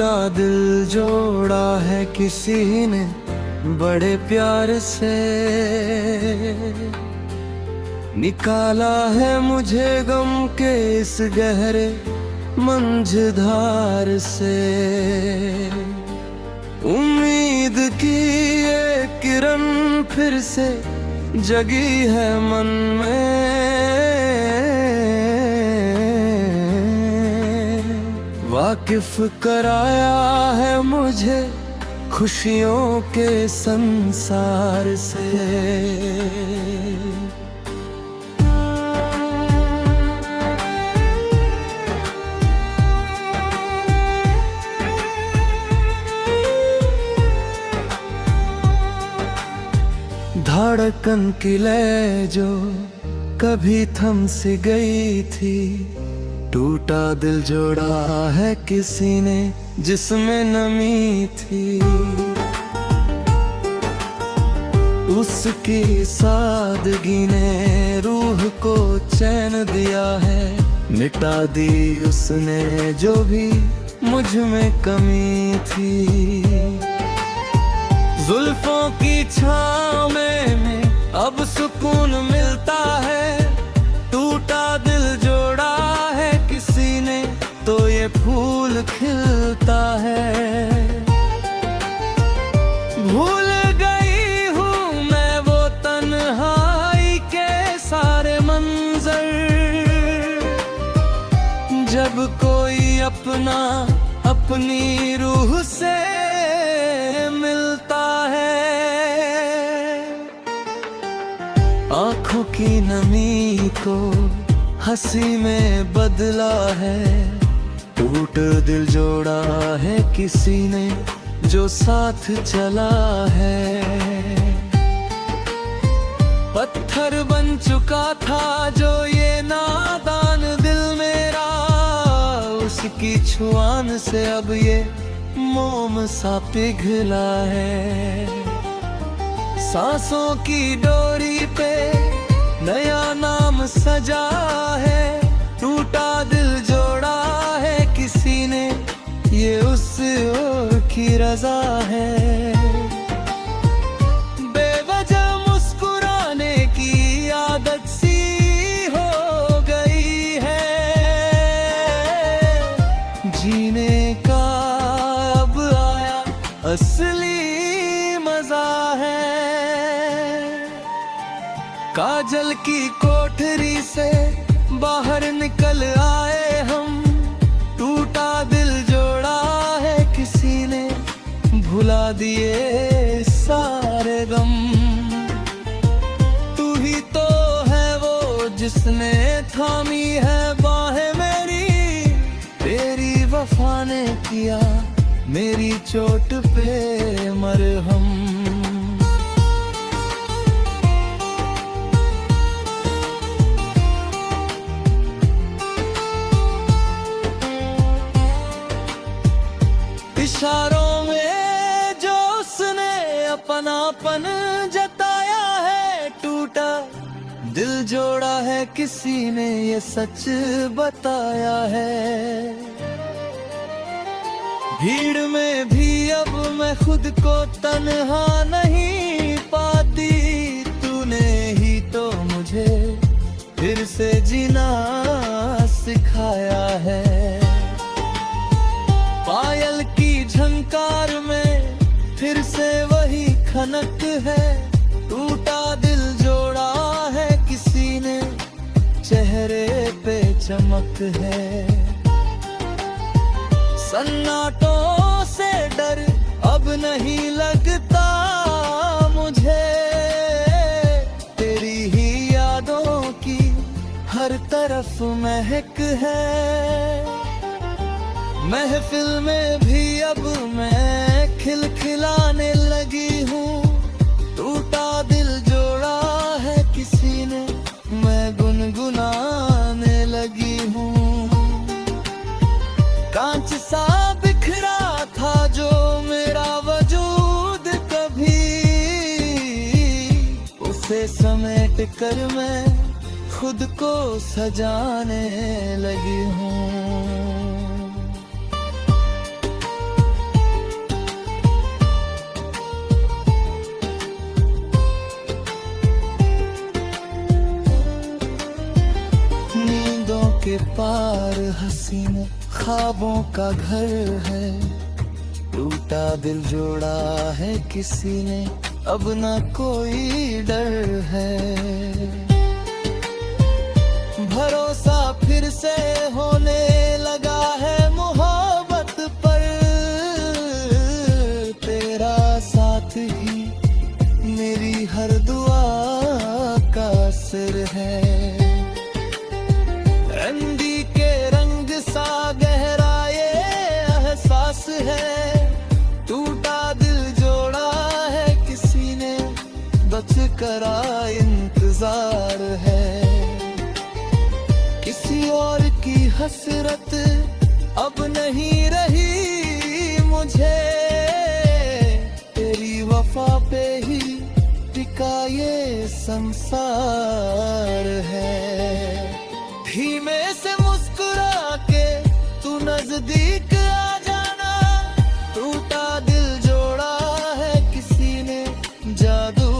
टूटा दिल जोड़ा है किसी ने बड़े प्यार से, निकाला है मुझे गम के इस गहरे मंझधार से। उम्मीद की ये किरण फिर से जगी है मन में, वाकिफ कराया है मुझे खुशियों के संसार से। धड़कन की लय जो कभी थम सी गई थी, टूटा दिल जोड़ा है किसी ने जिसमें नमी थी। उसकी सादगी ने रूह को चैन दिया है, मिटा दी उसने जो भी मुझ में कमी थी। जुल्फों की छाँव में अब सुकून मिलता है, टूटा दिल जोड़ा है किसी ने तो ये फूल खिलता है। भूल गई हूँ मैं वो तन्हाई के सारे मंजर, जब कोई अपना अपनी रूह से मिलता है। आँखों की नमी को हंसी में बदला है, टूट दिल जोड़ा है किसी ने जो साथ चला है। पत्थर बन चुका था जो ये नादान दिल मेरा, उसकी छुआन से अब ये मोम सा पिघला है। सांसों की डोरी पे नया नाम सजा है, टूटा दिल जोड़ा है किसी ने ये उस ओर की रजा है। बेवजह मुस्कुराने की आदत सी हो गई है, जीने का अब आया असली मजा है। काजल की कोठरी से बाहर निकल आए हम, टूटा दिल जोड़ा है किसी ने भुला दिए सारे गम। तू ही तो है वो जिसने थामी है बाहें मेरी, तेरी वफा ने किया मेरी चोट पे मरहम। इशारों में जो उसने अपनापन जताया है, टूटा दिल जोड़ा है किसी ने ये सच बताया है। भीड़ में भी अब मैं खुद को तन्हा नहीं पाती, तूने ही तो मुझे फिर से जीना सिखाया है। पायल की झंकार में फिर से वही खनक है, टूटा दिल जोड़ा है किसी ने चेहरे पे चमक है। सन्नाटों से डर अब नहीं लगता मुझे, तेरी ही यादों की हर तरफ महक है। महफिल में भी अब मैं खिलखिलाने लगी हूँ, टूटा दिल जोड़ा है किसी ने मैं गुनगुनाने लगी हूँ। कांच सा बिखरा था जो मेरा वजूद कभी, उसे समेट कर मैं खुद को सजाने लगी हूँ। के पार हसीन ख्वाबों का घर है। टूटा दिल जोड़ा है किसी ने, अब ना कोई डर है। भरोसा फिर से होने लगा है मोहब्बत पर, तेरा साथ ही मेरी हर दुआ का सिर है। रंदी के रंग सा गहरा ये एहसास है, टूटा दिल जोड़ा है किसी ने, बच करा इंतजार है। किसी और की हसरत अब नहीं रही मुझे, तेरी वफा पे ही टिका ये संसार है। धीमे से मुस्कुरा के तू नजदीक आ जाना, टूटा दिल जोड़ा है किसी ने, जादू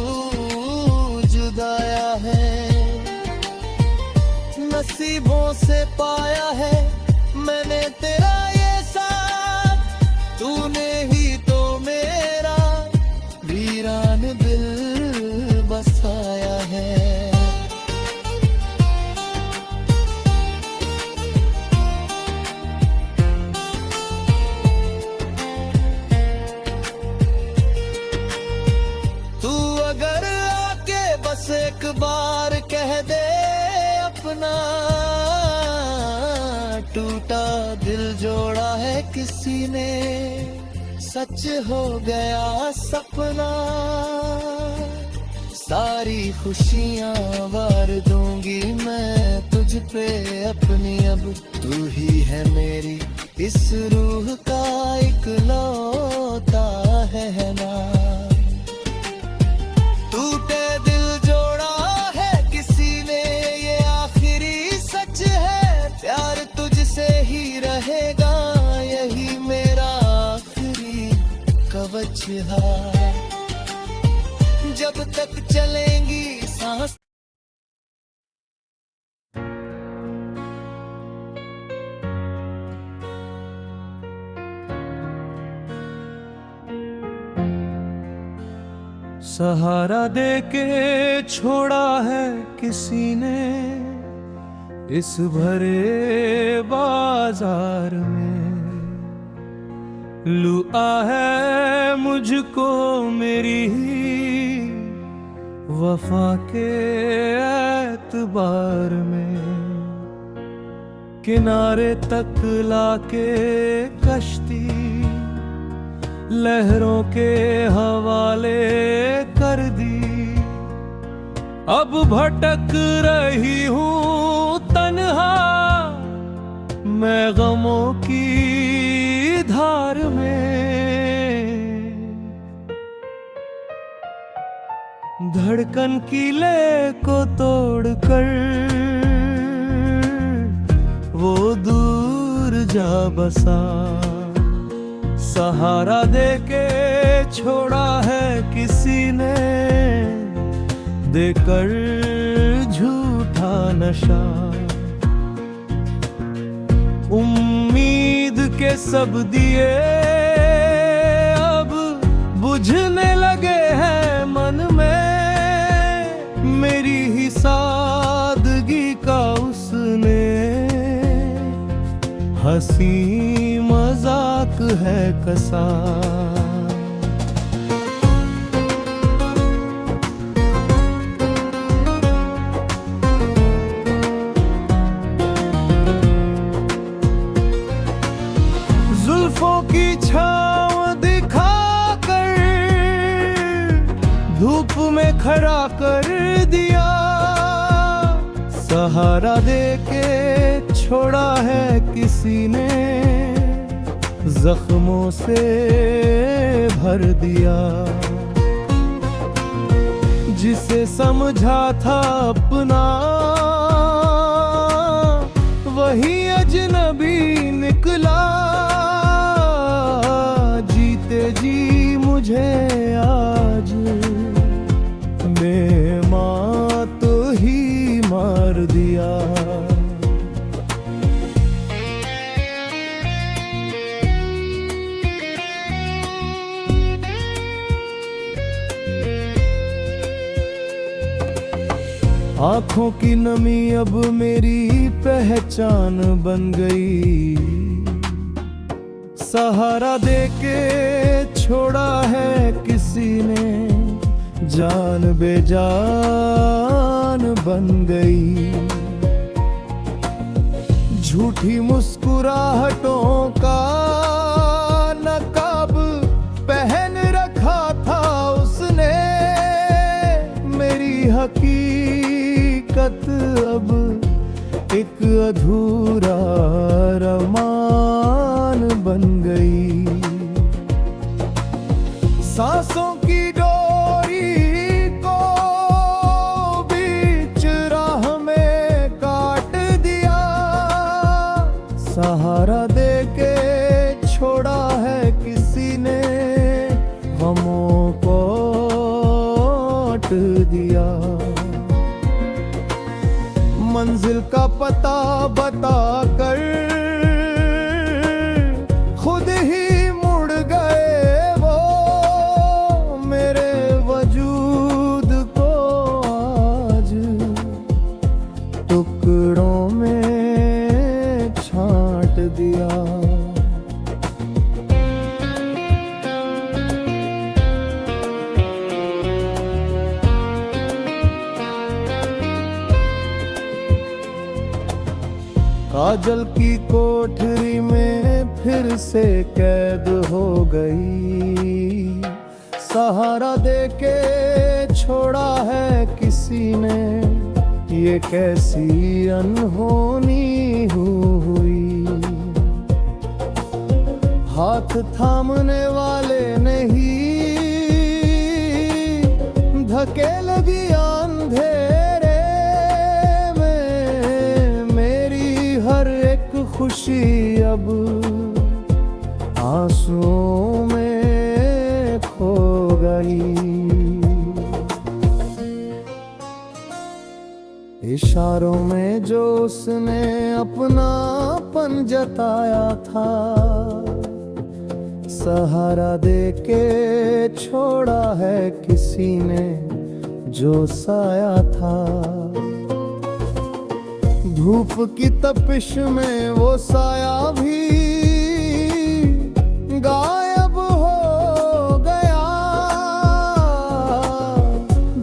जुदाया है। नसीबों से पाया है मैंने तेरा ये साथ, तूने ही तो मेरा वीरान दिल बसाया है। तू अगर आके बस एक बार कह दे अपना, टूटा दिल जोड़ा है किसी ने, सच हो गया सपना। सारी खुशियाँ वार दूंगी मैं तुझ पे अपनी, अब तू ही है मेरी इस रूह का इकलौता है ना। टूटे दिल जोड़ा है किसी ने, ये आखिरी सच है, प्यार तुझसे ही रहेगा, यही मेरा आखिरी कवच है। जब तक चलेंगी सांस। सहारा दे के छोड़ा है किसी ने, इस भरे बाजार में लुआ है मुझको मेरी ही वफा के एतबार में। किनारे तक लाके कश्ती लहरों के हवाले कर दी, अब भटक रही हूँ तन्हा मैं गमों की धार में। धड़कन किले को तोड़कर वो दूर जा बसा, सहारा देके छोड़ा है किसी ने, देकर झूठा नशा। उम्मीद के सब दिए अब बुझने लगे हैं मन में, मेरी ही सादगी का उसने हंसी मजाक है कसा। जुल्फों की छाँव दिखाकर धूप में खड़ा कर दिया, सहारा देके छोड़ा है किसी ने, जख्मों से भर दिया। जिसे समझा था अपना वही अजनबी निकला, जीते जी मुझे आज बेमात ही मार दिया। आंखों की नमी अब मेरी पहचान बन गई। सहारा देके छोड़ा है किसी ने, जान बेजान बन गई। झूठी मुस्कुराहटों का नकाब पहन रखा था उसने, मेरी हकीकत अब एक अधूरा अरमान बन गई। सांसों की डोरी को बीच राह में काट दिया। सहारा देके छोड़ा है किसी ने, गमों को बांट दिया। मंजिल का पता बता कर खुद ही मुड़ गए वो, मेरे वजूद को आज टुकड़ों में छांट दिया। काजल की कोठरी में फिर से कैद हो गई। सहारा देके छोड़ा है किसी ने, ये कैसी अनहोनी हुई। हाथ थामने वाले नहीं, धके लगी अंधेरे में। मेरी हर एक खुशी अब आंसुओं में खो गई। इशारों में जो उसने अपनापन जताया था, सहारा देके छोड़ा है किसी ने जो साया था। धूप की तपिश में वो साया भी गायब हो गया,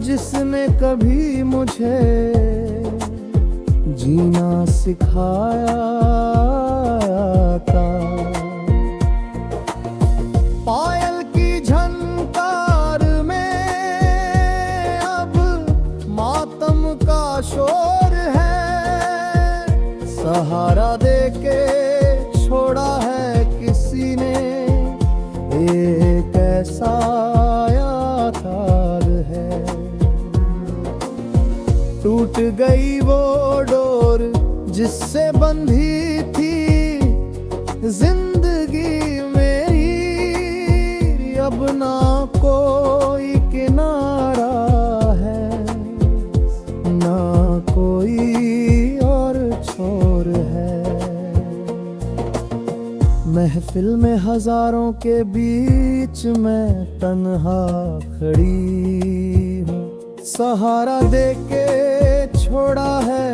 जिसने कभी मुझे जीना सिखाया था। पायल की झनकार में अब मातम का शोर है। सहारा देके छोड़ा है किसी ने, एक ऐसा याद है। टूट गई वो डोर जिससे बंधी थी जिंदगी मेरी, अब ना कोई किनारा है, ना कोई और छोर है। महफिल में हजारों के बीच मैं तन्हा खड़ी हूँ। सहारा देके छोड़ा है